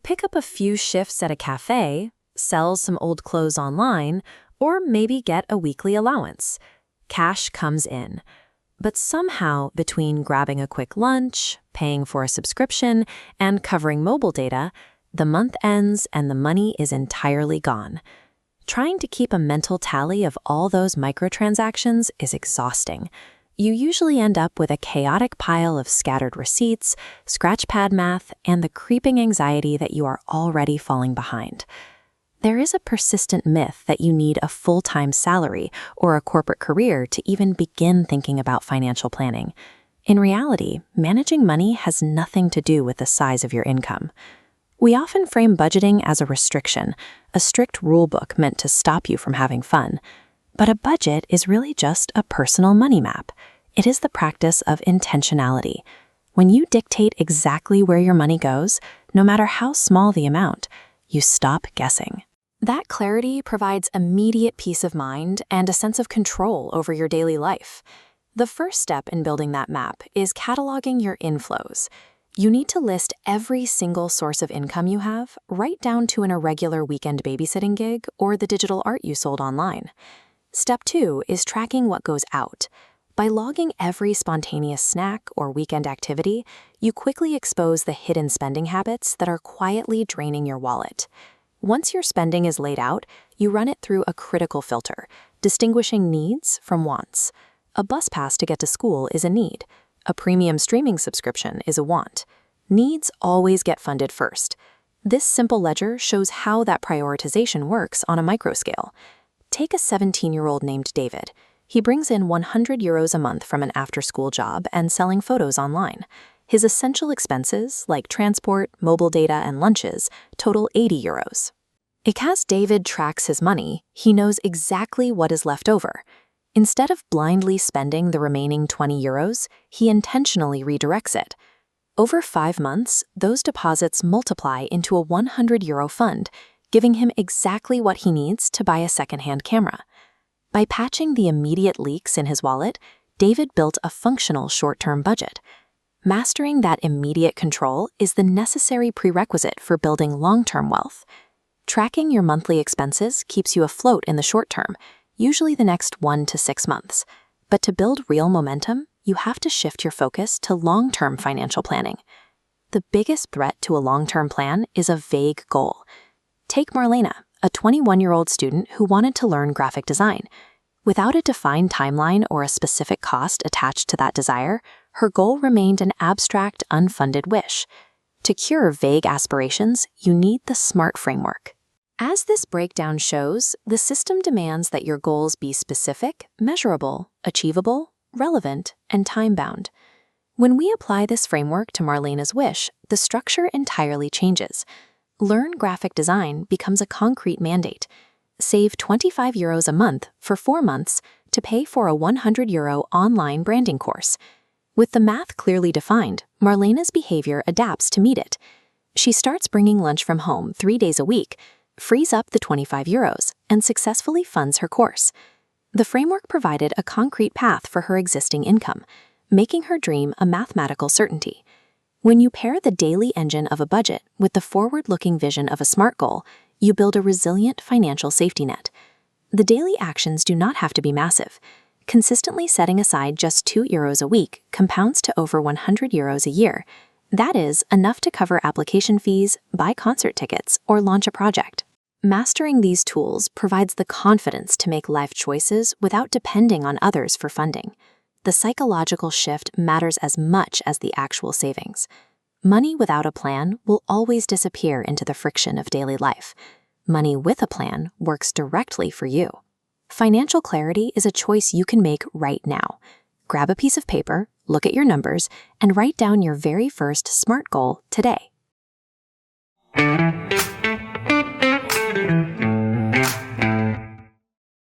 pick up a few shifts at a cafe, sell some old clothes online, or maybe get a weekly allowance. Cash comes in. But somehow, between grabbing a quick lunch, paying for a subscription, and covering mobile data, the month ends and the money is entirely gone. Trying to keep a mental tally of all those microtransactions is exhausting. You usually end up with a chaotic pile of scattered receipts, scratchpad math, and the creeping anxiety that you are already falling behind. There is a persistent myth that you need a full-time salary or a corporate career to even begin thinking about financial planning. In reality, managing money has nothing to do with the size of your income. We often frame budgeting as a restriction, a strict rule book meant to stop you from having fun. But a budget is really just a personal money map. It is the practice of intentionality. When you dictate exactly where your money goes, no matter how small the amount, you stop guessing. That clarity provides immediate peace of mind and a sense of control over your daily life. The first step in building that map is cataloging your inflows. You need to list every single source of income you have, right down to an irregular weekend babysitting gig or the digital art you sold online. Step 2 is tracking what goes out. By logging every spontaneous snack or weekend activity, you quickly expose the hidden spending habits that are quietly draining your wallet. Once your spending is laid out, you run it through a critical filter, distinguishing needs from wants. A bus pass to get to school is a need. A premium streaming subscription is a want. Needs always get funded first. This simple ledger shows how that prioritization works on a microscale. Take a 17-year-old named David. He brings in €100 a month from an after-school job and selling photos online. His essential expenses, like transport, mobile data, and lunches, total €80. As David tracks his money, he knows exactly what is left over. Instead of blindly spending the remaining €20, he intentionally redirects it. Over 5 months, those deposits multiply into a €100 fund, giving him exactly what he needs to buy a secondhand camera. By patching the immediate leaks in his wallet, David built a functional short-term budget. Mastering that immediate control is the necessary prerequisite for building long-term wealth. Tracking your monthly expenses keeps you afloat in the short term, usually the next 1 to 6 months. But to build real momentum, you have to shift your focus to long-term financial planning. The biggest threat to a long-term plan is a vague goal. Take Marlena, a 21-year-old student who wanted to learn graphic design. Without a defined timeline or a specific cost attached to that desire, her goal remained an abstract, unfunded wish. To cure vague aspirations, you need the SMART framework. As this breakdown shows, the system demands that your goals be specific, measurable, achievable, relevant, and time-bound. When we apply this framework to Marlena's wish, the structure entirely changes. Learn graphic design becomes a concrete mandate. Save €25 a month for 4 months to pay for a €100 online branding course. With the math clearly defined, Marlena's behavior adapts to meet it. She starts bringing lunch from home 3 days a week, frees up the €25, and successfully funds her course. The framework provided a concrete path for her existing income, making her dream a mathematical certainty. When you pair the daily engine of a budget with the forward-looking vision of a SMART goal, you build a resilient financial safety net. The daily actions do not have to be massive. Consistently setting aside just €2 a week compounds to over €100 a year. That is enough to cover application fees, buy concert tickets, or launch a project. Mastering these tools provides the confidence to make life choices without depending on others for funding. The psychological shift matters as much as the actual savings. Money without a plan will always disappear into the friction of daily life. Money with a plan works directly for you. Financial clarity is a choice you can make right now. Grab a piece of paper, look at your numbers, and write down your very first SMART goal today.